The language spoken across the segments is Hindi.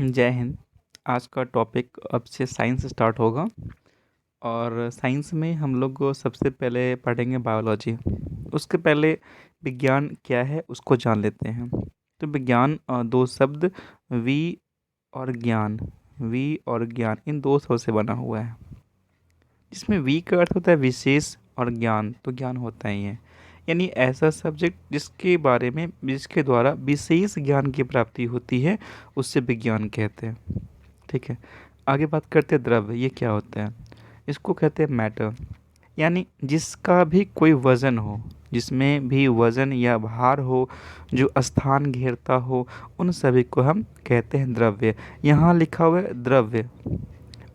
जय हिंद। आज का टॉपिक अब से साइंस स्टार्ट होगा और साइंस में हम लोग को सबसे पहले पढ़ेंगे बायोलॉजी। उसके पहले विज्ञान क्या है उसको जान लेते हैं। तो विज्ञान दो शब्द वी और ज्ञान, वी और ज्ञान इन दो शब्द से बना हुआ है, जिसमें वी का अर्थ होता है विशेष और ज्ञान तो ज्ञान होता ही है, यानी ऐसा सब्जेक्ट जिसके बारे में जिसके द्वारा विशेष ज्ञान की प्राप्ति होती है उससे विज्ञान कहते हैं। ठीक है। आगे बात करते हैं द्रव्य, ये क्या होता है। इसको कहते हैं मैटर, यानी जिसका भी कोई वज़न हो, जिसमें भी वज़न या भार हो, जो स्थान घेरता हो, उन सभी को हम कहते हैं द्रव्य। यहाँ लिखा हुआ है द्रव्य,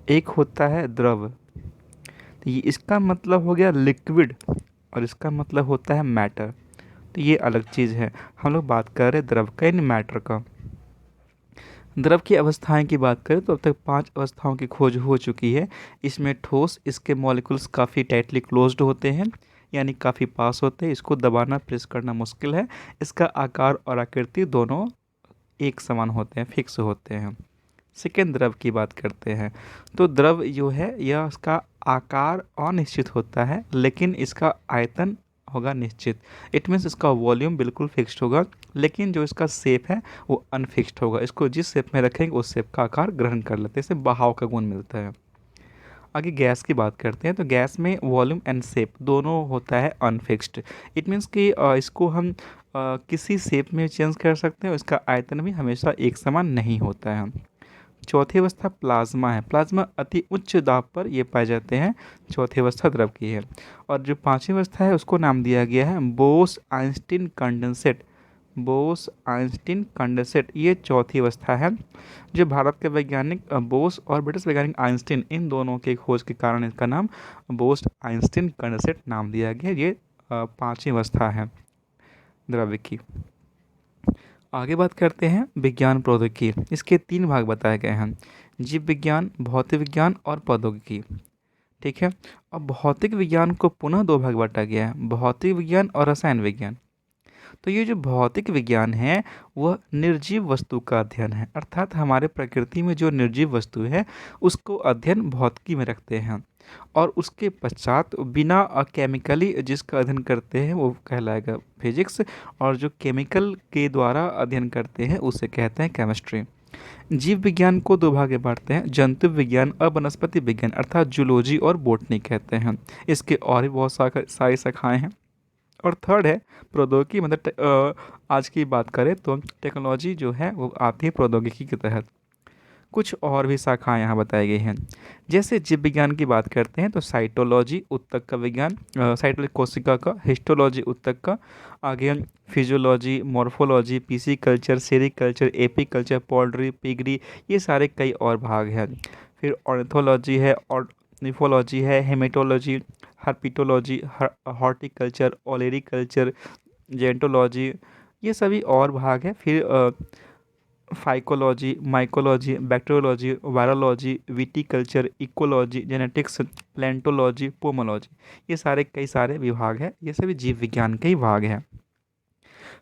एक होता है द्रव, तो ये इसका मतलब हो गया लिक्विड और इसका मतलब होता है मैटर। तो ये अलग चीज़ है। हम लोग बात कर रहे हैं द्रव का यानी मैटर का। द्रव की अवस्थाएं की बात करें तो अब तक 5 अवस्थाओं की खोज हो चुकी है। इसमें ठोस, इसके मॉलिक्यूल्स काफ़ी टाइटली क्लोज्ड होते हैं, यानी काफ़ी पास होते हैं, इसको दबाना प्रेस करना मुश्किल है। इसका आकार और आकृति दोनों एक समान होते हैं, फिक्स होते हैं। सेकेंड द्रव की बात करते हैं तो द्रव जो है यह इसका आकार अनिश्चित होता है, लेकिन इसका आयतन होगा निश्चित। इट मीन्स इसका वॉल्यूम बिल्कुल फिक्स्ड होगा, लेकिन जो इसका शेप है वो अनफिक्स्ड होगा। इसको जिस शेप में रखेंगे उस शेप का आकार ग्रहण कर लेते हैं, इससे बहाव का गुण मिलता है। आगे गैस की बात करते हैं तो गैस में वॉल्यूम एंड शेप दोनों होता है अनफिक्स्ड। इट मीन्स कि इसको हम किसी शेप में चेंज कर सकते हैं और इसका आयतन भी हमेशा एक समान नहीं होता है। चौथी अवस्था प्लाज्मा है। प्लाज्मा अति उच्च दाब पर ये पाए जाते हैं। चौथी अवस्था द्रव की है। और जो पांचवी अवस्था है उसको नाम दिया गया है Bose Einstein condensate. Bose Einstein condensate ये चौथी अवस्था है, जो भारत के वैज्ञानिक बोस और ब्रिटिश वैज्ञानिक आइंस्टीन इन दोनों के खोज के कारण इसका नाम बोस आइंस्टीन कंडेंसेट नाम दिया गया। ये पांचवी अवस्था है द्रव्य की। आगे बात करते हैं विज्ञान प्रौद्योगिकी। इसके 3 भाग बताए गए हैं, जीव विज्ञान, भौतिक विज्ञान और प्रौद्योगिकी। ठीक है। अब भौतिक विज्ञान को पुनः 2 भाग बांटा गया है, भौतिक विज्ञान और रसायन विज्ञान। तो ये जो भौतिक विज्ञान है वह निर्जीव वस्तु का अध्ययन है, अर्थात हमारे प्रकृति में जो निर्जीव वस्तु है उसको अध्ययन भौतिकी में रखते हैं। और उसके पश्चात बिना केमिकली जिसका अध्ययन करते हैं वो कहलाएगा फिजिक्स, और जो केमिकल के द्वारा अध्ययन करते हैं उसे कहते हैं केमिस्ट्री। जीव विज्ञान को 2 भाग में बांटते हैं, जंतु विज्ञान और वनस्पति विज्ञान, अर्थात जूलॉजी और बोटनी कहते हैं। इसके और भी बहुत सारी शाखाएं हैं। और थर्ड है प्रौद्योगिकी, मतलब आज की बात करें तो टेक्नोलॉजी जो है वो आती है प्रौद्योगिकी के तहत। कुछ और भी शाखाएं यहाँ बताई गई हैं। जैसे जीव विज्ञान की बात करते हैं तो साइटोलॉजी ऊतक का विज्ञान, साइटोलॉजी कोशिका का, हिस्टोलॉजी ऊतक का, आगे physiology, morphology, PC culture, sericulture, AP culture, poultry, piggery, ये सारे कई और भाग हैं। फिर ऑर्निथोलॉजी है, और निफोलॉजी है, haematology, herpetology, horticulture, olericulture, gerontology, ये सभी और भाग हैं। फिर phycology, mycology, bacteriology, virology, viticulture, ecology, genetics, palaeontology, pomology, ये सारे कई सारे विभाग हैं। ये सभी जीव विज्ञान के ही भाग हैं।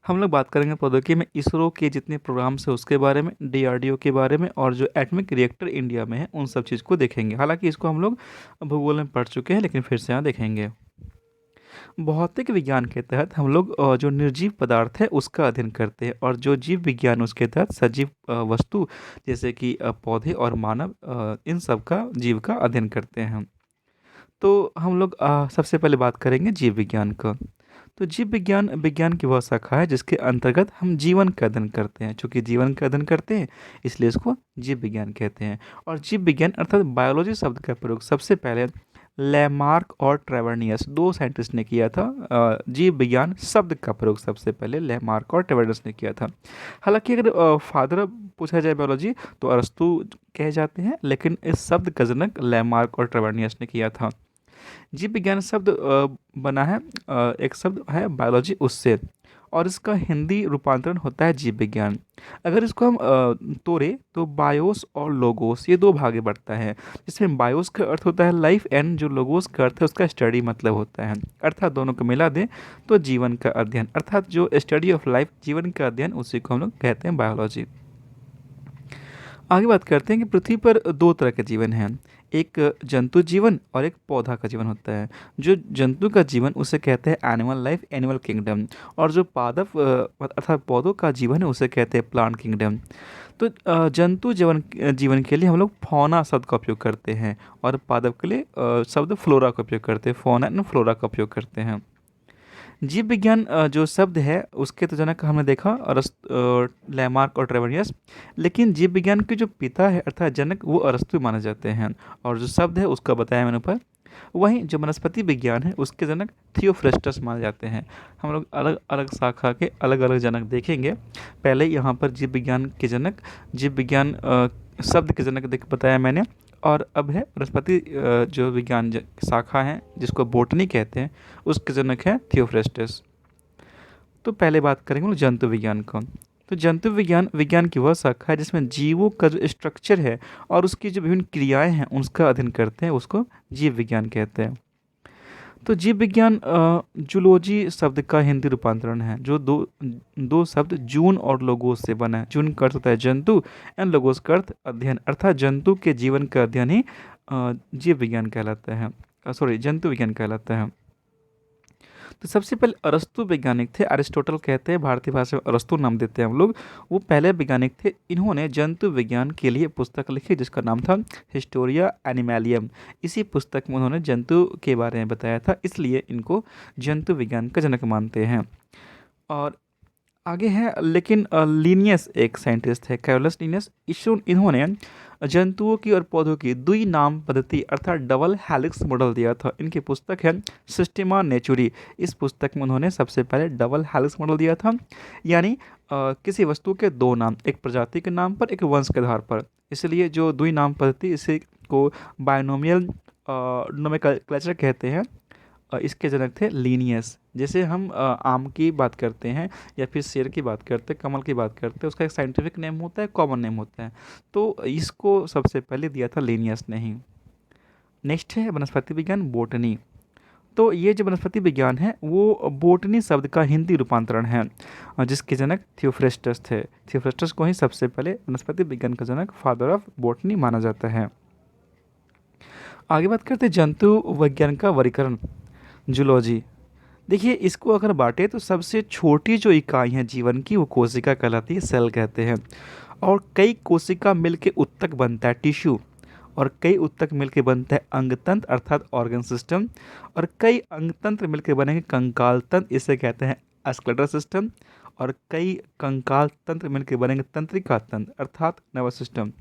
हम लोग बात करेंगे प्रौद्योगिकी में इसरो के जितने प्रोग्राम्स है उसके बारे में, डीआरडीओ के बारे में, और जो एटॉमिक रिएक्टर इंडिया में है उन सब चीज़ को देखेंगे। हालांकि इसको हम लोग भूगोल में पढ़ चुके हैं, लेकिन फिर से यहाँ देखेंगे। भौतिक विज्ञान के तहत हम लोग जो निर्जीव पदार्थ है उसका अध्ययन करते हैं, और जो जीव विज्ञान उसके तहत सजीव वस्तु जैसे कि पौधे और मानव, इन सब का जीव का अध्ययन करते हैं। तो हम लोग सबसे पहले बात करेंगे जीव विज्ञान का। तो जीव विज्ञान विज्ञान की वह शाखा है जिसके अंतर्गत हम जीवन का अध्ययन करते हैं। चूँकि जीवन का अध्ययन करते हैं इसलिए इसको जीव विज्ञान कहते हैं। और जीव विज्ञान अर्थात बायोलॉजी शब्द का प्रयोग सबसे पहले लैमार्क और ट्रेवर्नियस 2 साइंटिस्ट ने किया था। जीव विज्ञान शब्द का प्रयोग सबसे पहले लैमार्क और ट्रेवर्नियस ने किया था। हालांकि अगर फादर पूछा जाए बायोलॉजी तो अरस्तू कहे जाते हैं, लेकिन इस शब्द का जनक लैमार्क और ट्रेवर्नियस ने किया था। जीव विज्ञान शब्द बना है, एक शब्द है बायोलॉजी उससे, और इसका हिंदी रूपांतरण होता है जीव विज्ञान। अगर इसको हम तोड़े तो बायोस और लोगोस ये 2 भागे बढ़ता है, जिसमें बायोस का अर्थ होता है लाइफ एंड जो लोगोस का अर्थ है उसका स्टडी मतलब होता है, अर्थात दोनों को मिला दें तो जीवन का अध्ययन, अर्थात जो स्टडी ऑफ लाइफ जीवन का अध्ययन उसी को हम लोग कहते हैं बायोलॉजी। आगे बात करते हैं कि पृथ्वी पर दो तरह के जीवन हैं। एक जंतु जीवन और एक पौधा का जीवन होता है। जो जंतु का जीवन उसे कहते हैं एनिमल लाइफ, एनिमल किंगडम। और जो पादप अर्थात पौधों का जीवन है उसे कहते हैं प्लांट किंगडम। तो जंतु जीवन जीवन के लिए हम लोग फौना शब्द का उपयोग करते हैं और पादप के लिए शब्द फ्लोरा का उपयोग करते हैं, फौना एंड फ्लोरा का उपयोग करते हैं। जीव विज्ञान जो शब्द है उसके तो जनक हमने देखा लैमार्क और ट्रेवनियस। लेकिन जीव विज्ञान के जो पिता है अर्थात जनक वो अरस्तु माने जाते हैं। और जो शब्द है उसका बताया मैंने ऊपर। वहीं जो वनस्पति विज्ञान है उसके जनक थियोफ्रेस्टस माने जाते हैं। हम लोग अलग अलग शाखा के अलग अलग जनक देखेंगे। पहले यहाँ पर जीव विज्ञान के जनक, जीव विज्ञान शब्द के जनक देख बताया मैंने। और अब है वनस्पति जो विज्ञान शाखा है जिसको बोटनी कहते हैं, उसके जनक है थियोफ्रेस्टस। तो पहले बात करेंगे हम लोग जंतु विज्ञान का। तो जंतु विज्ञान विज्ञान की वह शाखा है जिसमें जीवों का जो स्ट्रक्चर है और उसकी जो विभिन्न क्रियाएं हैं उसका अध्ययन करते हैं, उसको जीव विज्ञान कहते हैं। तो जीव विज्ञान जूलॉजी शब्द का हिंदी रूपांतरण है जो दो दो शब्द जून और लोगोस से बना है। जून का अर्थ होता है जंतु एंड लोगोस का अर्थ अध्ययन, अर्थात जंतु के जीवन का अध्ययन ही जीव विज्ञान कहलाता है, सॉरी जंतु विज्ञान कहलाता है। तो सबसे पहले अरस्तु वैज्ञानिक थे, अरिस्टोटल कहते हैं, भारतीय भाषा में अरस्तु नाम देते हैं हम लोग। वो पहले वैज्ञानिक थे। इन्होंने जंतु विज्ञान के लिए पुस्तक लिखी जिसका नाम था हिस्टोरिया एनिमलियम। इसी पुस्तक में उन्होंने जंतु के बारे में बताया था, इसलिए इनको जंतु विज्ञान का जनक मानते हैं। और आगे है लेकिन लीनियस एक साइंटिस्ट है, कैरोलस लीनियस। इन्होंने जंतुओं की और पौधों की द्वि नाम पद्धति अर्थात डबल हेलिक्स मॉडल दिया था। इनकी पुस्तक है सिस्टेमा नेचुरी। इस पुस्तक में उन्होंने सबसे पहले डबल हेलिक्स मॉडल दिया था, यानी किसी वस्तु के दो नाम, एक प्रजाति के नाम पर, एक वंश के आधार पर। इसलिए जो द्वि नाम पद्धति, इसे को बायनोमियल नोमेनक्लेचर कहते हैं। इसके जनक थे लीनियस। जैसे हम आम की बात करते हैं या फिर शेर की बात करते हैं, कमल की बात करते हैं, उसका एक साइंटिफिक नेम होता है, कॉमन नेम होता है। तो इसको सबसे पहले दिया था लीनियस ने ही। नेक्स्ट है वनस्पति विज्ञान, बोटनी। तो ये जो वनस्पति विज्ञान है वो बोटनी शब्द का हिंदी रूपांतरण है जिसके जनक थियोफ्रेस्टस थे। थियोफ्रेस्टस को ही सबसे पहले वनस्पति विज्ञान का जनक, फादर ऑफ बोटनी माना जाता है। आगे बात करते हैं जंतु विज्ञान का वर्गीकरण, जूलॉजी। देखिए इसको अगर बांटे तो सबसे छोटी जो इकाई है जीवन की वो कोशिका कहलाती है, सेल कहते हैं। और कई कोशिका मिलके उत्तक बनता है, टिश्यू। और कई उत्तक मिलके बनता है अंगतंत्र अर्थात ऑर्गन सिस्टम। और कई अंगतंत्र मिलके बनेंगे कंकाल तंत्र, इसे कहते हैं स्केलेटल सिस्टम। और कई कंकाल तंत्र मिलके बनेंगे तंत्रिका तंत्र अर्थात नर्वस सिस्टम।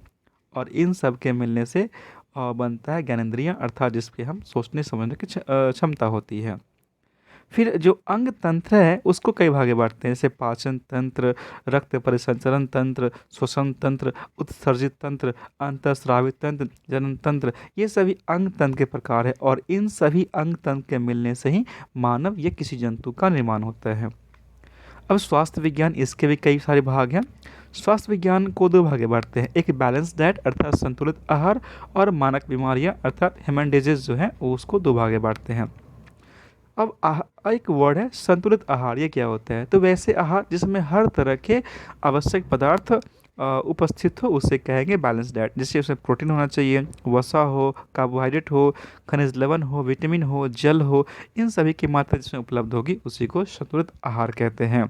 और इन सब के मिलने से बनता है ज्ञानेंद्रियाँ अर्थात जिसपे हम सोचने समझने की क्षमता होती है। फिर जो अंग तंत्र है उसको कई भागे बांटते हैं, जैसे पाचन तंत्र, रक्त परिसंचरण तंत्र, श्वसन तंत्र, उत्सर्जित तंत्र, अंतःस्रावित तंत्र, जनन तंत्र। ये सभी अंग तंत्र के प्रकार है और इन सभी अंग तंत्र के मिलने से ही मानव या किसी जंतु का निर्माण होता है। अब स्वास्थ्य विज्ञान, इसके भी कई सारे भाग हैं। स्वास्थ्य विज्ञान को दो भागे बांटते हैं, एक बैलेंस डाइट अर्थात संतुलित आहार, और मानक बीमारियां अर्थात ह्यूमन डिजीज जो है वो उसको दो भागे बांटते हैं। अब एक वर्ड है संतुलित आहार, ये क्या होता है? तो वैसे आहार जिसमें हर तरह के आवश्यक पदार्थ उपस्थित हो उसे कहेंगे बैलेंस डाइट। जैसे उसमें प्रोटीन होना चाहिए, वसा हो, कार्बोहाइड्रेट हो, खनिज लवण हो, विटामिन हो, जल हो, इन सभी की मात्रा जिसमें उपलब्ध होगी उसी को संतुलित आहार कहते हैं।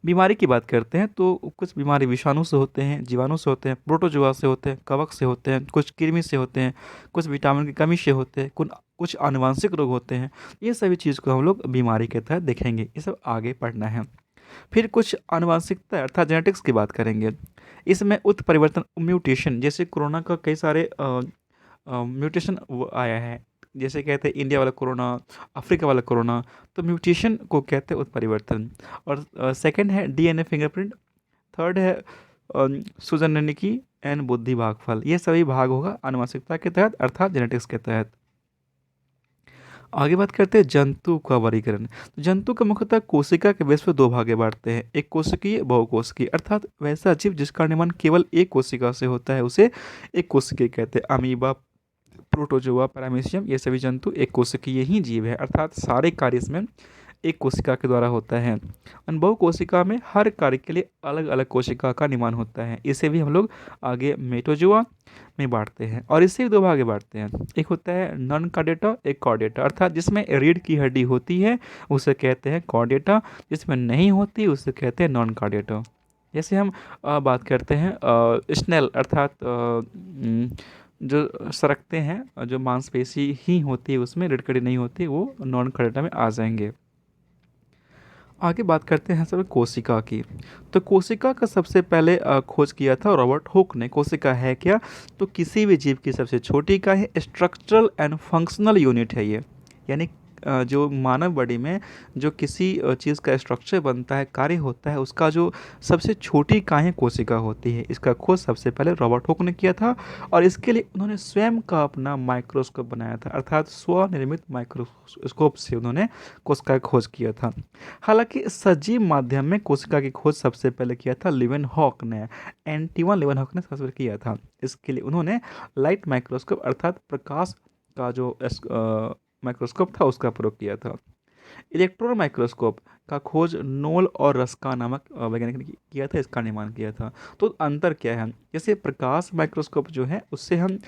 बीमारी की बात करते हैं तो कुछ बीमारी विषाणु से होते हैं, जीवाणु से होते हैं, प्रोटोजोआ से होते हैं, कवक से होते हैं, कुछ कृमि से होते हैं, कुछ विटामिन की कमी से होते हैं, कुछ आनुवांशिक रोग होते हैं। ये सभी चीज़ को हम लोग बीमारी के तहत देखेंगे, ये सब आगे पढ़ना है। फिर कुछ आनुवांशिकता अर्थात जेनेटिक्स की बात करेंगे। इसमें उत्परिवर्तन, म्यूटेशन, जैसे कोरोना का कई सारे म्यूटेशन आया है, जैसे कहते हैं इंडिया वाला कोरोना, अफ्रीका वाला कोरोना। तो म्यूटेशन को कहते हैं उत्परिवर्तन। और सेकंड है डीएनए फिंगरप्रिंट। थर्ड है सुजननिकी एंड बुद्धि भागफल। ये सभी भाग होगा आनुवंशिकता के तहत अर्थात जेनेटिक्स के तहत। आगे बात करते हैं जंतु का वर्गीकरण। तो जंतु का मुख्यतः कोशिका के बेस पर दो भागे बांटते हैं, एक कोशिकीय, बहुकोशिकीय। अर्थात वैसा जीव जिसका निर्माण केवल एक कोशिका से होता है उसे एक कोशिकीय कहते हैं। अमीबा, प्रोटोजोआ, पैरामीशियम, ये सभी जंतु एक कोशिकीय ही जीव है, अर्थात सारे कार्य इसमें एक कोशिका के द्वारा होता है। अनुभव कोशिका में हर कार्य के लिए अलग अलग कोशिका का निर्माण होता है। इसे भी हम लोग आगे मेटोजुआ में बांटते हैं और इसे भी दो भागे बांटते हैं। एक होता है नॉन कॉर्डेटा, एक कॉर्डेटा, अर्थात जिसमें रीढ़ की हड्डी होती है उसे कहते हैं कॉर्डेटा, जिसमें नहीं होती उसे कहते हैं नॉन कॉर्डेटा। जैसे हम बात करते हैं स्नेल, अर्थात जो सरकते हैं, जो मांसपेशी ही होती है उसमें रीढ़ की हड्डी नहीं होती, वो नॉन कॉर्डेटा में आ जाएंगे। आगे बात करते हैं सब कोशिका की। तो कोशिका का सबसे पहले खोज किया था रॉबर्ट हुक ने। कोशिका है क्या? तो किसी भी जीव की सबसे छोटी इकाई है, स्ट्रक्चरल एंड फंक्शनल यूनिट है ये। यानी जो मानव बॉडी में जो किसी चीज़ का स्ट्रक्चर बनता है, कार्य होता है, उसका जो सबसे छोटी इकाई कोशिका होती है। इसका खोज सबसे पहले रॉबर्ट हुक ने किया था और इसके लिए उन्होंने स्वयं का अपना माइक्रोस्कोप बनाया था, अर्थात स्वनिर्मित माइक्रोस्कोप से उन्होंने कोशिका का खोज किया था। हालांकि सजीव माध्यम में कोशिका की खोज सबसे पहले किया था लिवेनहॉक ने, एंटिवन लिवेनहॉक ने सबसे पहले किया था। इसके लिए उन्होंने लाइट माइक्रोस्कोप अर्थात प्रकाश का जो माइक्रोस्कोप था उसका प्रयोग किया था। इलेक्ट्रॉन माइक्रोस्कोप का खोज नोल और रस्का नामक वैज्ञानिक ने किया था, इसका निर्माण किया था। तो अंतर क्या है? जैसे प्रकाश माइक्रोस्कोप जो है उससे हम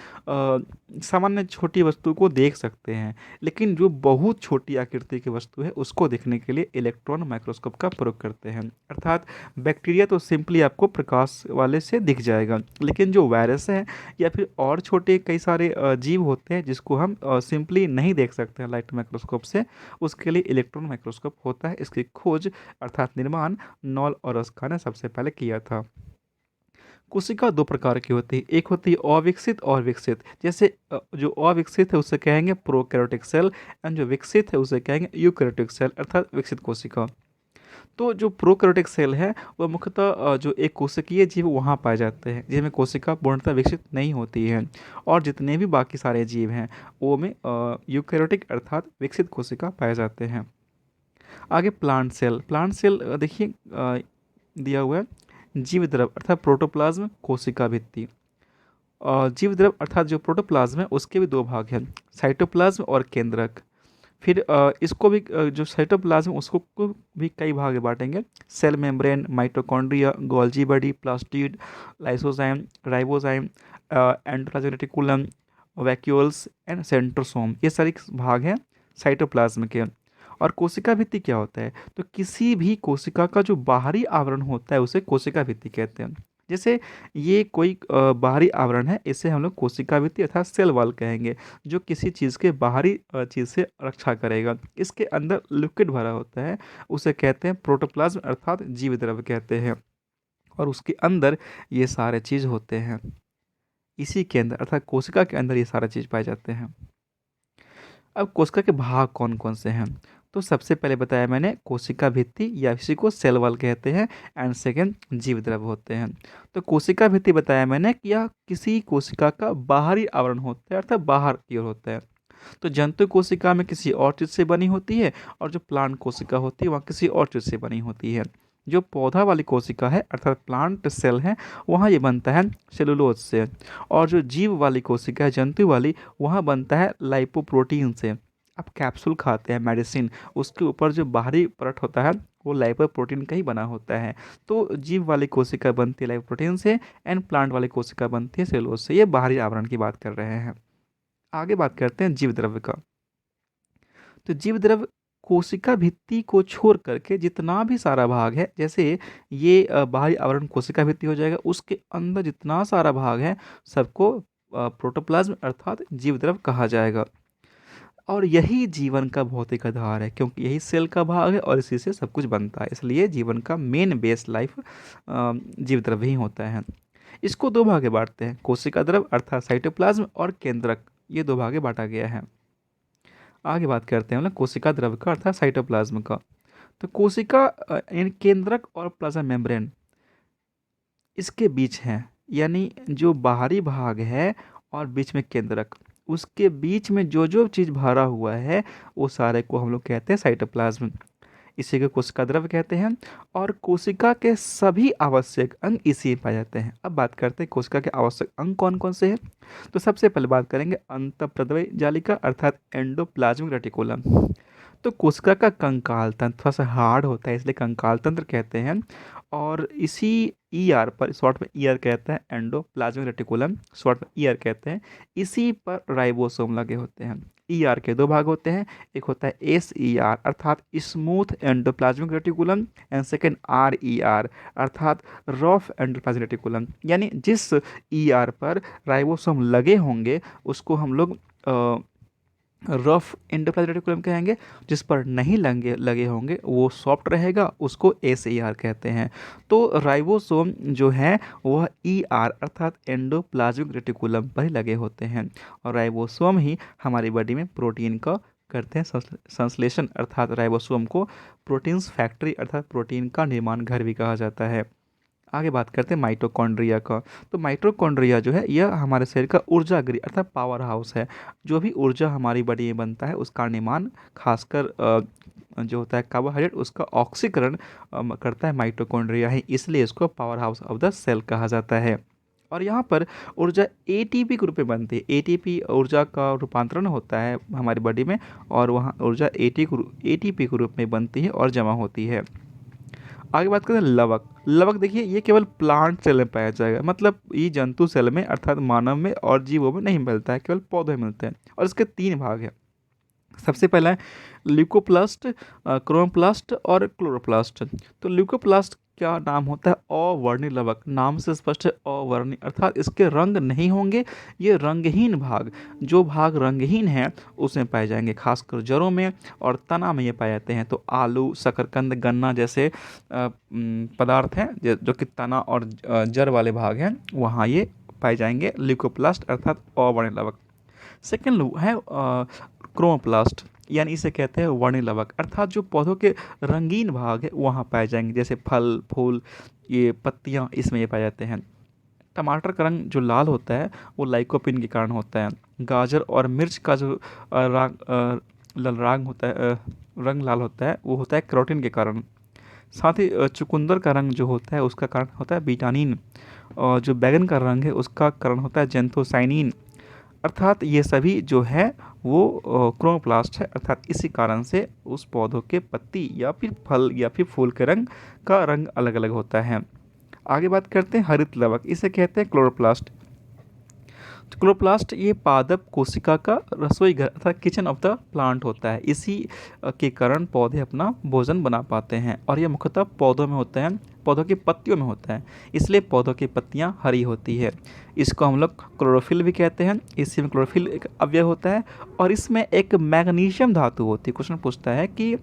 सामान्य छोटी वस्तु को देख सकते हैं, लेकिन जो बहुत छोटी आकृति की वस्तु है उसको देखने के लिए इलेक्ट्रॉन माइक्रोस्कोप का प्रयोग करते हैं। अर्थात बैक्टीरिया तो सिंपली आपको प्रकाश वाले से दिख जाएगा, लेकिन जो वायरस है या फिर और छोटे कई सारे जीव होते हैं जिसको हम सिंपली नहीं देख सकते हैं लाइट माइक्रोस्कोप से, उसके लिए इलेक्ट्रॉन माइक्रोस्कोप होता है। इसकी खोज अर्थात निर्माण नॉल और रस्का ने सबसे पहले किया था। कोशिका दो प्रकार की होती है, एक होती है अविकसित और विकसित। जैसे जो अविकसित है उसे कहेंगे प्रोकैरियोटिक सेल एंड जो विकसित है उसे कहेंगे यूकैरियोटिक सेल अर्थात विकसित कोशिका। तो जो प्रोकैरियोटिक सेल है वह मुख्यतः जो एक कोशिकीय जीव वहाँ पाए जाते हैं जिनमें कोशिका पूर्णतः विकसित नहीं होती है, और जितने भी बाकी सारे जीव हैं वो में यूकैरियोटिक अर्थात विकसित कोशिका पाए जाते हैं। आगे प्लांट सेल। प्लांट सेल देखिए दिया हुआ है जीव द्रव अर्थात प्रोटोप्लाज्म, कोशिका भित्ति। जीव द्रव अर्थात जो प्रोटोप्लाज्म है उसके भी दो भाग हैं, साइटोप्लाज्म और केंद्रक। फिर इसको भी जो साइटोप्लाज्म उसको को भी कई भाग में बांटेंगे, cell membrane, mitochondria, Golgi body, plastid, lysozyme, ribozyme, endoplasmic reticulum, vacuoles and centrosome. ये सारे भाग हैं साइटोप्लाज्म के। और कोशिका भित्ति क्या होता है? तो किसी भी कोशिका का जो बाहरी आवरण होता है उसे कोशिका भित्ति कहते हैं। जैसे ये कोई बाहरी आवरण है, इसे हम लोग कोशिका भित्ति अर्थात सेल वॉल कहेंगे, जो किसी चीज़ के बाहरी चीज़ से रक्षा करेगा। इसके अंदर लिक्विड भरा होता है उसे कहते हैं प्रोटोप्लाज्म अर्थात जीव द्रव कहते हैं, और उसके अंदर ये सारे चीज़ होते हैं। इसी के अंदर अर्थात कोशिका के अंदर ये सारा चीज़ पाए जाते हैं। अब कोशिका के भाग कौन कौन से हैं? तो सबसे पहले बताया मैंने कोशिका भित्ति या इसी को सेल वॉल कहते हैं, एंड सेकेंड जीव द्रव होते हैं। तो कोशिका भित्ति बताया मैंने कि यह किसी कोशिका का बाहरी आवरण होता है अर्थात बाहर की ओर होता है। तो जंतु कोशिका में किसी और चीज़ से बनी होती है, और जो प्लांट कोशिका होती है वहाँ किसी और चीज़ से बनी होती है। जो पौधा वाली कोशिका है अर्थात प्लांट सेल है, वहाँ ये बनता है सेलुलोज से, और जो जीव वाली कोशिका है जंतु वाली, वहाँ बनता है लाइपोप्रोटीन से। आप कैप्सूल खाते हैं मेडिसिन, उसके ऊपर जो बाहरी परत होता है वो लाइपोप्रोटीन का ही बना होता है। तो जीव वाली कोशिका बनती है लाइपोप्रोटीन से, एंड प्लांट वाली कोशिका बनती है सेलुलोज से। ये बाहरी आवरण की बात कर रहे हैं। आगे बात करते हैं जीव द्रव्य का। तो जीव द्रव्य कोशिका भित्ति को छोड़ करके जितना भी सारा भाग है, जैसे ये बाहरी आवरण कोशिका भित्ति हो जाएगा, उसके अंदर जितना सारा भाग है सबको प्रोटोप्लाज्म अर्थात जीव द्रव्य कहा जाएगा। और यही जीवन का भौतिक आधार है, क्योंकि यही सेल का भाग है और इसी से सब कुछ बनता है, इसलिए जीवन का मेन बेस लाइफ जीव द्रव्य ही होता है। इसको दो भागे बांटते हैं, कोशिका द्रव अर्थात साइटोप्लाज्म और केंद्रक, ये दो भागे बांटा गया है। आगे बात करते हैं मतलब कोशिका द्रव का अर्थात साइटोप्लाज्म का। तो कोशिका केंद्रक और प्लाज्मा मेम्ब्रेन इसके बीच हैं, यानी जो बाहरी भाग है और बीच में केंद्रक, उसके बीच में जो जो चीज़ भरा हुआ है वो सारे को हम लोग कहते हैं साइटोप्लाज्म। इसी को कोशिका द्रव कहते हैं, और कोशिका के सभी आवश्यक अंग इसी में पाए जाते हैं। अब बात करते हैं कोशिका के आवश्यक अंग कौन कौन से हैं। तो सबसे पहले बात करेंगे अंतःप्रद्रव्य जालिका अर्थात एंडोप्लाज्मिक रेटिकुलम। तो कोशिका का कंकाल तंत्र थोड़ा सा हार्ड होता है, इसलिए कंकाल तंत्र कहते हैं। और इसी ईआर पर, शॉर्ट में ईआर कहते हैं, एंडोप्लाज्मिक रेटिकुलम, शॉर्ट में ईआर कहते हैं, इसी पर राइबोसोम लगे होते हैं। ईआर के दो भाग होते हैं, एक होता है एस ई आर अर्थात smooth endoplasmic reticulum, and second R E R अर्थात रफ एंडोप्लाज्मिक रेटिकुलम। यानी जिस ईआर पर राइबोसोम लगे होंगे उसको हम लोग रफ एंडोप्लाज्मिक रेटिकुलम कहेंगे, जिस पर नहीं लगे लगे होंगे वो सॉफ्ट रहेगा, उसको एस ई आर कहते हैं। तो राइबोसोम जो है वह ई आर अर्थात एंडोप्लाज्मिक रेटिकुलम पर ही लगे होते हैं, और राइबोसोम ही हमारी बॉडी में प्रोटीन का करते हैं संश्लेषण, अर्थात राइबोसोम को प्रोटीन्स फैक्ट्री अर्थात प्रोटीन का निर्माण घर भी कहा जाता है। आगे बात करते हैं माइटोकॉन्ड्रिया का। तो माइटोकॉन्ड्रिया जो है यह हमारे शरीर का ऊर्जा गृह अर्थात पावर हाउस है। जो भी ऊर्जा हमारी बॉडी में बनता है उसका निर्माण खासकर जो होता है कार्बोहाइड्रेट उसका ऑक्सीकरण करता है माइटोकॉन्ड्रिया ही, इसलिए इसको power house of the cell कहा जाता है। और यहाँ पर ऊर्जा एटीपी के रूप में बनती है, एटीपी ऊर्जा का रूपांतरण होता है हमारी बॉडी में, और वहाँ ऊर्जा एटीपी के रूप में बनती है और जमा होती है। आगे बात करते हैं लवक। लवक देखिए ये केवल प्लांट सेल में पाया जाएगा, मतलब ये जंतु सेल में अर्थात मानव में और जीवों में नहीं मिलता है, केवल पौधों में मिलते हैं। और इसके तीन भाग हैं। सबसे पहला है ल्यूकोप्लास्ट, क्रोमोप्लास्ट और क्लोरोप्लास्ट। तो ल्यूकोप्लास्ट क्या नाम होता है, अवर्णी लवक, नाम से स्पष्ट है अवर्णी अर्थात इसके रंग नहीं होंगे, ये रंगहीन भाग, जो भाग रंगहीन है उसमें पाए जाएंगे, खासकर जड़ों में और तना में ये पाए जाते हैं। तो आलू, शकरकंद, गन्ना जैसे पदार्थ हैं जो कि तना और जड़ वाले भाग हैं, वहाँ ये पाए जाएंगे ल्यूकोप्लास्ट अर्थात अवर्णी लवक। सेकेंड है क्रोमोप्लास्ट, यानी इसे कहते हैं वर्णी लवक, अर्थात जो पौधों के रंगीन भाग है वहाँ पाए जाएंगे, जैसे फल, फूल, ये पत्तियाँ, इसमें ये पाए जाते हैं। टमाटर का रंग जो लाल होता है वो लाइकोपिन के कारण होता है। गाजर और मिर्च का जो रंग होता है, रंग लाल होता है, वो होता है कैरोटीन के कारण। साथ ही चुकंदर का रंग जो होता है उसका कारण होता है विटामिन, और जो बैगन का रंग है उसका कारण होता है जेंथोसाइनिन। अर्थात ये सभी जो है वो क्रोमोप्लास्ट है, अर्थात इसी कारण से उस पौधों के पत्ती या फिर फल या फिर फूल के रंग का रंग अलग अलग होता है। आगे बात करते हैं हरित लवक, इसे कहते हैं क्लोरोप्लास्ट। तो क्लोरोप्लास्ट ये पादप कोशिका का रसोई घर अर्थात किचन ऑफ द प्लांट होता है, इसी के कारण पौधे अपना भोजन बना पाते हैं, और ये मुख्यतः पौधों में होता है, पौधों की पत्तियों में होता है, इसलिए पौधों की पत्तियां हरी होती है। इसको हम लोग क्लोरोफिल भी कहते हैं, इसी में क्लोरोफिल एक अवयव होता है, और इसमें एक मैग्नीशियम धातु होती है। क्वेश्चन पूछता है कि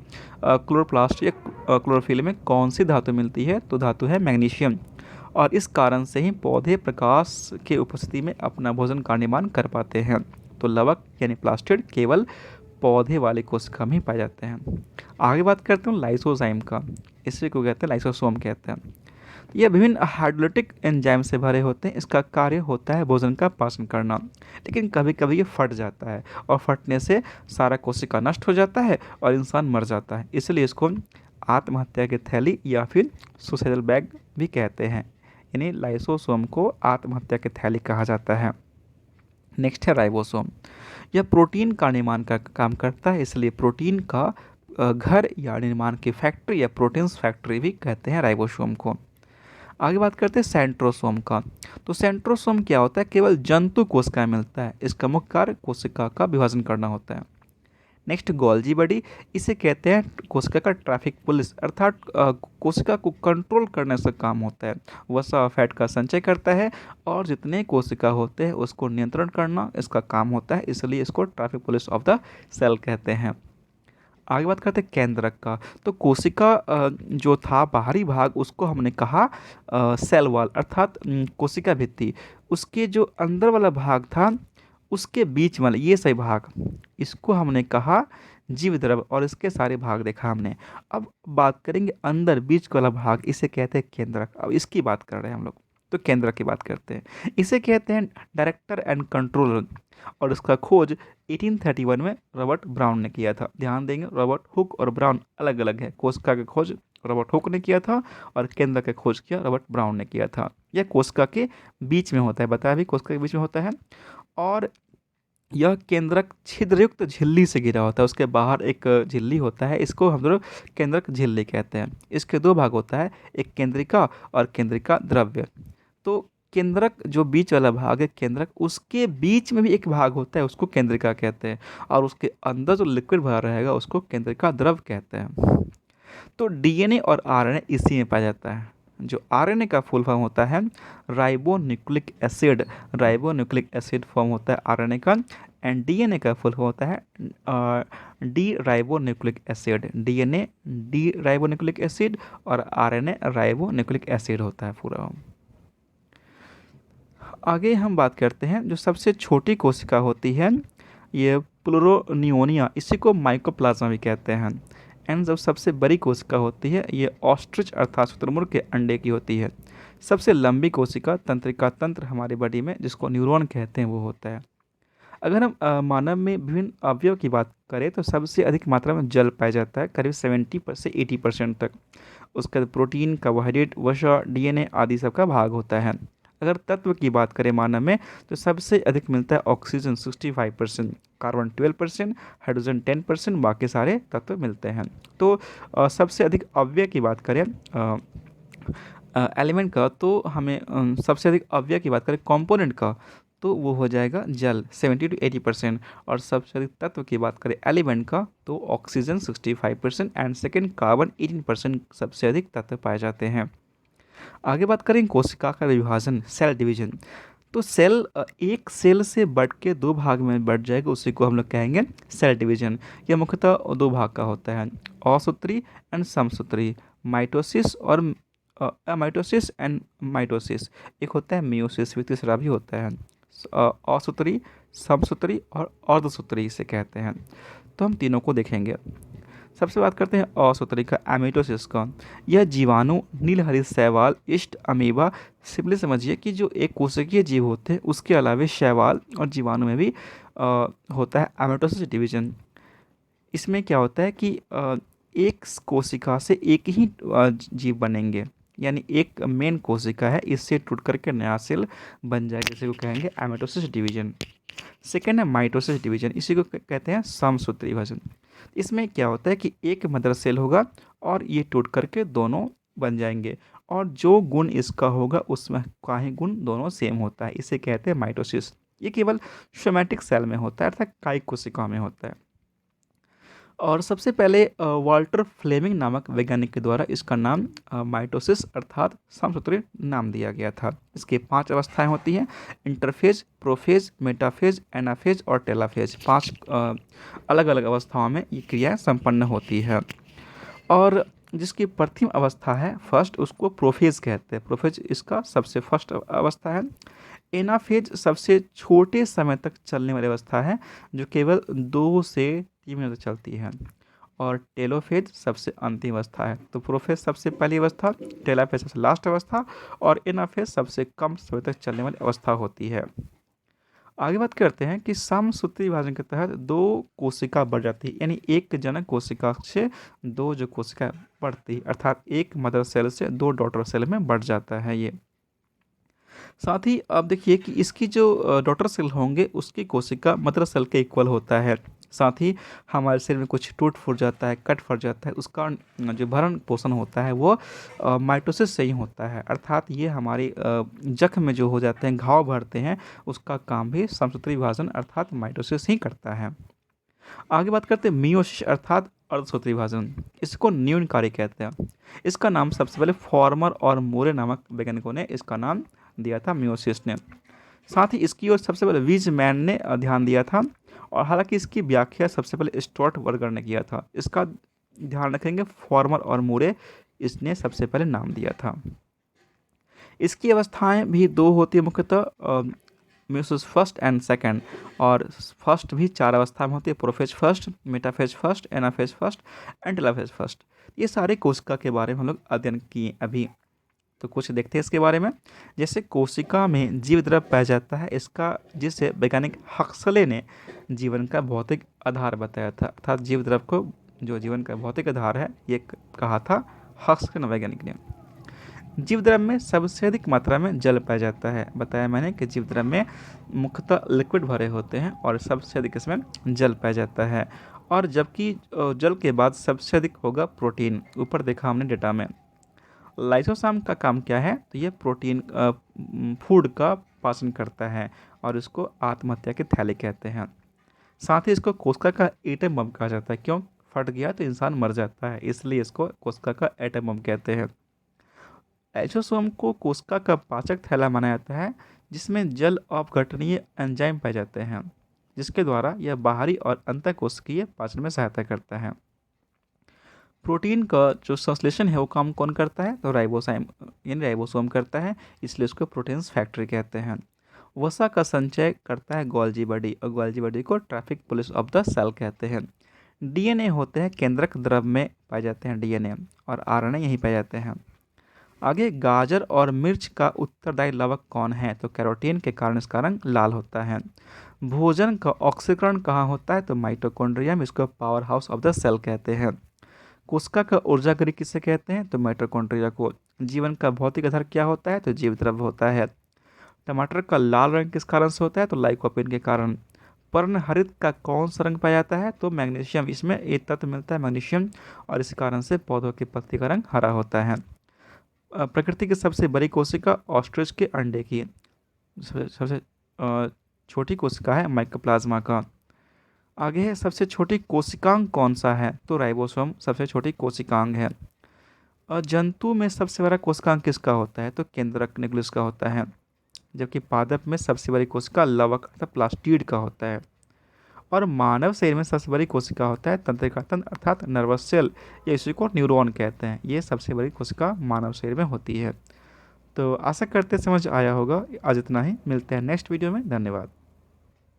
क्लोरोप्लास्ट या क्लोरोफिल में कौन सी धातु मिलती है, तो धातु है मैग्नीशियम, और इस कारण से ही पौधे प्रकाश के उपस्थिति में अपना भोजन का निर्माण कर पाते हैं। तो लवक यानी प्लास्टिड केवल पौधे वाले कोशिका में ही पाए जाते हैं। आगे बात करते हैं लाइसोजाइम का, इसे को कहते हैं लाइसोसोम कहते हैं। यह विभिन्न हाइड्रोलिटिक एंजाइम से भरे होते हैं, इसका कार्य होता है भोजन का पाचन करना, लेकिन कभी कभी ये फट जाता है, और फटने से सारा कोशिका नष्ट हो जाता है और इंसान मर जाता है, इसलिए इसको आत्महत्या की थैली या फिर सुसाइडल बैग भी कहते हैं, यानी लाइसोसोम को आत्महत्या की थैली कहा जाता है। नेक्स्ट है राइबोसोम। यह प्रोटीन का निर्माण का काम करता है, इसलिए प्रोटीन का घर या निर्माण की फैक्ट्री या प्रोटीन्स फैक्ट्री भी कहते हैं राइबोसोम को। आगे बात करते हैं सेंट्रोसोम का। तो सेंट्रोसोम क्या होता है, केवल जंतु कोशिका में मिलता है, इसका मुख्य कार्य कोशिका का विभाजन करना होता है। नेक्स्ट गोल्जी बॉडी, इसे कहते हैं कोशिका का ट्रैफिक पुलिस, अर्थात कोशिका को कंट्रोल करने से काम होता है, वसा फैट का संचय करता है, और जितने कोशिका होते हैं उसको नियंत्रण करना इसका काम होता है, इसलिए इसको traffic police of the cell कहते हैं। आगे बात करते हैं केंद्रक का। तो कोशिका जो था बाहरी भाग उसको हमने कहा सेल वॉल अर्थात कोशिका भित्ति, उसके जो अंदर वाला भाग था उसके बीच वाला ये सही भाग, इसको हमने कहा जीव द्रव, और इसके सारे भाग देखा हमने। अब बात करेंगे अंदर बीच वाला भाग, इसे कहते हैं केंद्रक। अब इसकी बात कर रहे हैं हम लोग, तो केंद्रक की बात करते हैं। इसे कहते हैं डायरेक्टर एंड कंट्रोलर, और इसका खोज 1831 में रॉबर्ट ब्राउन ने किया था। ध्यान देंगे रॉबर्ट हुक और ब्राउन अलग अलग है, कोशिका का खोज रॉबर्ट हुक ने किया था और केंद्र का खोज किया रॉबर्ट ब्राउन ने किया था। यह कोशिका के बीच में होता है, बताया भी कोशिका के बीच में होता है। और यह केंद्रक छिद्रयुक्त झिल्ली से घिरा होता है। उसके बाहर एक झिल्ली होता है, इसको हम लोग केंद्रक झिल्ली कहते हैं। इसके दो भाग होता है, एक केंद्रिका और केंद्रिका द्रव्य। तो केंद्रक जो बीच वाला भाग है केंद्रक, उसके बीच में भी एक भाग होता है, उसको केंद्रिका कहते हैं। और उसके अंदर जो लिक्विड भरा रहेगा उसको केंद्रिका द्रव कहते हैं। तो डीएनए और आरएनए इसी में पाया जाता है। जो आरएनए का फुल फॉर्म होता है ribo nucleic acid. Ribo nucleic acid form होता है आरएनए का। एंड डीएनए का फुल फॉर्म होता है D ribo nucleic acid. DNA D ribo nucleic acid और आरएनए राइबो न्यूक्लिक एसिड होता है पूरा। आगे हम बात करते हैं जो सबसे छोटी कोशिका होती है, ये प्लूरोनियोनिया, इसी को माइकोप्लाज्मा भी कहते हैं। एंड जब सबसे बड़ी कोशिका होती है ये ऑस्ट्रिच अर्थात शुतुरमुर्ग के अंडे की होती है। सबसे लंबी कोशिका तंत्रिका तंत्र हमारी बॉडी में जिसको न्यूरॉन कहते हैं वो होता है। अगर हम मानव में विभिन्न अवयव की बात करें तो सबसे अधिक मात्रा में जल पाया जाता है, करीब 70 से 80% तक। उसके बाद प्रोटीन, कार्बोहाइड्रेट, वसा, डीएनए आदि सब का भाग होता है। अगर तत्व की बात करें मानव में तो सबसे अधिक मिलता है ऑक्सीजन 65%, कार्बन 12%, हाइड्रोजन 10%, बाकी सारे तत्व मिलते हैं। तो सबसे अधिक अवयव की बात करें एलिमेंट का, तो हमें सबसे अधिक अवयव की बात करें कंपोनेंट का, तो वो हो जाएगा जल 70 to 80%। और सबसे अधिक तत्व की बात करें एलिमेंट का तो ऑक्सीजन 65% एंड सेकेंड कार्बन 18% सबसे अधिक तत्व पाए जाते हैं। आगे बात करें कोशिका का विभाजन, सेल डिवीजन। तो सेल एक सेल से बढ़ के दो भाग में बढ़ जाएगा, उसी को हम लोग कहेंगे सेल डिवीजन। यह मुख्यतः दो भाग का होता है, असूत्री एंड समसूत्री, माइटोसिस और माइटोसिस एंड माइटोसिस। एक होता है मियोसिस, भी तीसरा भी होता है। असूत्री, समसूत्री और अर्धसूत्री इसे कहते हैं। तो हम तीनों को देखेंगे। सबसे बात करते हैं असूत्री का, एमिटोसिस का। यह जीवाणु, नीलहरित शैवाल, ईस्ट, अमीबा, सिंपली समझिए कि जो एक कोशिकीय जीव होते हैं उसके अलावा शैवाल और जीवाणु में भी होता है एमिटोसिस डिवीजन। इसमें क्या होता है कि एक कोशिका से एक ही जीव बनेंगे, यानी एक मेन कोशिका है, इससे टूट करके नया सेल बन जाएगा, जिसे को कहेंगे एमिटोसिस डिवीजन। सेकेंड है माइटोसिस डिवीजन, इसी को कहते हैं समसूत्री विभाजन। इसमें क्या होता है कि एक मदर सेल होगा और ये टूट करके दोनों बन जाएंगे, और जो गुण इसका होगा उसमें का ही गुण दोनों सेम होता है, इसे कहते हैं माइटोसिस। ये केवल सोमैटिक सेल में होता है, अर्थात कायिक कोशिका में होता है। और सबसे पहले वाल्टर फ्लेमिंग नामक वैज्ञानिक के द्वारा इसका नाम माइटोसिस अर्थात समसूत्री नाम दिया गया था। इसके 5 अवस्थाएं होती हैं, इंटरफेज, प्रोफेज, मेटाफेज, एनाफेज और टेलाफेज। 5 अलग अलग अवस्थाओं में ये क्रियाएं संपन्न होती है। और जिसकी प्रथम अवस्था है फर्स्ट, उसको प्रोफेज कहते हैं। प्रोफेज इसका सबसे फर्स्ट अवस्था है। एनाफेज सबसे छोटे समय तक चलने वाली अवस्था है, जो केवल 2 से 3 मिनट तक चलती है। और टेलोफेज सबसे अंतिम अवस्था है। तो प्रोफेज सबसे पहली अवस्था, टेलाफेज सबसे लास्ट अवस्था और एनाफेज सबसे कम समय तक चलने वाली अवस्था होती है। आगे बात करते हैं कि समसूत्री विभाजन के तहत 2 कोशिका बढ़ जाती है, यानी एक जनक कोशिका से 2 जो कोशिका बढ़ती है, अर्थात एक मदर सेल से 2 डॉटर सेल में बढ़ जाता है ये। साथ ही आप देखिए कि इसकी जो डॉटर सेल होंगे उसकी कोशिका मदर सेल के इक्वल होता है। साथ ही हमारे शरीर में कुछ टूट फूट जाता है, कट फट जाता है, उसका जो भरण पोषण होता है वो माइटोसिस से ही होता है। अर्थात ये हमारी जख्म में जो हो जाते हैं, घाव भरते हैं, उसका काम भी समसूत्री विभाजन अर्थात माइटोसिस ही करता है। आगे बात करते हैं मियोसिस अर्थात अर्धसूत्री विभाजन। इसको न्यूनकारी कहते हैं। इसका नाम सबसे पहले फॉर्मर और मोरे नामक वैज्ञानिकों ने इसका नाम दिया था, मियोसिस ने। साथ ही इसकी ओर सबसे पहले वीजमैन ने ध्यान दिया था, और हालांकि इसकी व्याख्या सबसे पहले स्टुअर्ट बर्गर ने किया था। इसका ध्यान रखेंगे, फॉर्मर और मोरे इसने सबसे पहले नाम दिया था। इसकी अवस्थाएं भी 2 होती है मुख्यतः, मियोसिस फर्स्ट एंड सेकंड। और फर्स्ट भी 4 अवस्था में होती है, prophase first, metaphase first, anaphase first and telophase first. ये सारे कोशिका के बारे में हम लोग अध्ययन किए अभी। तो कुछ देखते हैं इसके बारे में। जैसे कोशिका में जीव द्रव पाया जाता है, इसका जिसे वैज्ञानिक हक्सले ने जीवन का भौतिक आधार बताया था, अर्थात जीव द्रव को जो जीवन का भौतिक आधार है ये कहा था हक्सले वैज्ञानिक ने। जीवद्रव्य में सबसे अधिक मात्रा में जल पाया जाता है। बताया मैंने कि जीवद्रव्य में मुख्यतः लिक्विड भरे होते हैं और सबसे अधिक इसमें जल पाया जाता है। और जबकि जल के बाद सबसे अधिक होगा प्रोटीन। ऊपर देखा हमने डेटा में। लाइसोसोम का काम क्या है, तो ये प्रोटीन फूड का पाचन करता है और इसको आत्महत्या की थैली कहते हैं। साथ ही इसको कोशिका का एटम बम कहा जाता है। क्यों? फट गया तो इंसान मर जाता है, इसलिए इसको कोशिका का एटम बम कहते हैं। लाइसोसोम को कोशिका का पाचक थैला माना जाता है, जिसमें जल अपघटनीय एंजाइम पाए जाते हैं, जिसके द्वारा यह बाहरी और अंतःकोशिकीय पाचन में सहायता करता है। प्रोटीन का जो संश्लेषण है वो काम कौन करता है, तो राइबोसोम यानी राइबोसोम करता है, इसलिए उसको प्रोटीन्स फैक्ट्री कहते हैं। वसा का संचय करता है गोल्जी बॉडी, और गोल्जी बॉडी को traffic police of the cell कहते हैं। डीएनए होते हैं केंद्रक द्रव्य में पाए जाते हैं डीएनए, और आरएनए यहीं पाए जाते हैं। आगे गाजर और मिर्च का उत्तरदायी लवक कौन है, तो कैरोटीन के कारण इसका रंग लाल होता है। भोजन का ऑक्सीकरण कहाँ होता है, तो माइटोकॉन्ड्रिया में, इसको power house of the cell कहते हैं। कोशिका का ऊर्जा गृह किसे कहते हैं, तो माइटोकॉन्ड्रिया को। जीवन का भौतिक आधार क्या होता है, तो जीवद्रव्य होता है। टमाटर का लाल रंग किस कारण से होता है, तो लाइकोपीन के कारण। पर्णहरित का कौन सा रंग पाया जाता है, तो मैग्नीशियम। इसमें एक तत्व मिलता है मैग्नीशियम, और इस कारण से पौधों की पत्ती का रंग हरा होता है। प्रकृति की सबसे बड़ी कोशिका ऑस्ट्रिच के अंडे की। सबसे छोटी कोशिका है माइकोप्लाज्मा का। आगे है सबसे छोटी कोशिकांग कौन सा है, तो राइबोसोम सबसे छोटी कोशिकांग है। और जंतु में सबसे बड़ा कोशिकांग किसका होता है, तो केंद्रक न्यूक्लियस का होता है। जबकि पादप में सबसे बड़ी कोशिका लवक अर्थात प्लास्टिड का होता है। और मानव शरीर में सबसे बड़ी कोशिका होता है तंत्रिका तंत्र अर्थात नर्वस सेल, या इसी को न्यूरॉन कहते हैं। ये सबसे बड़ी कोशिका मानव शरीर में होती है। तो आशा करते समझ आया होगा। आज इतना ही, मिलते हैं नेक्स्ट वीडियो में। धन्यवाद।